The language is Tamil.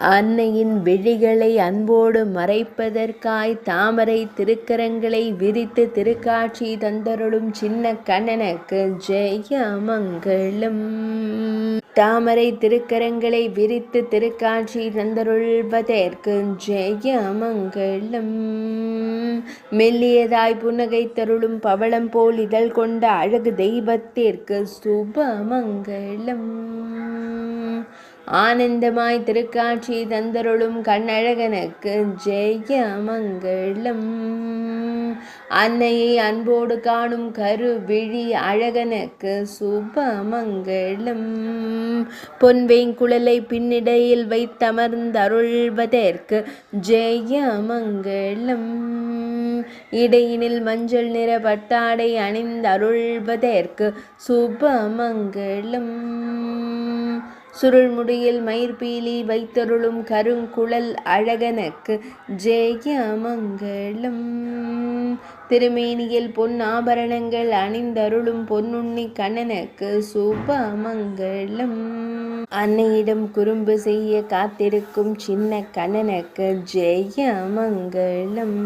அன்னையின் விழிகளை அன்போடு மறைப்பதற்காய் தாமரை திருக்கரங்களை விரித்து திருக்காட்சி தந்தருளும் சின்ன கண்ணனுக்கு ஜெயமங்கலம். தாமரை திருக்கரங்களை விரித்து திருக்காட்சி தந்தருள்வதற்கு ஜெயமங்கலம். மெல்லியதாய் புன்னகை தருளும் பவளம் போல் இதழ் கொண்ட அழகு தெய்வத்திற்கு சுபமங்கலம். ஆனந்தமாய் திருக்காட்சி தந்தருளும் கண்ணழகனுக்கு ஜெயமங்கலம். அன்னையை அன்போடு காணும் கருவிழி அழகனுக்கு சுபமங்கலம். பொன்வேங்குழலை பின்னிடையில் வைத்தமர்ந்தருள்வதற்கு ஜெயமங்கலம். இடையினில் மஞ்சள் நிற பட்டாடை அணிந்தருள்வதற்கு சுபமங்கலம். சுருள்முடியில் மயிர்பீலி வைத்தருளும் கருங்குழல் அழகனுக்கு ஜெயமங்கலம். திருமேனியில் பொன் ஆபரணங்கள் அணிந்தருளும் பொன்னுண்ணி கண்ணனுக்கு சுபமங்கலம். அன்னையிடம் குறும்பு செய்ய காத்திருக்கும் சின்ன கண்ணனுக்கு ஜெயமங்கலம்.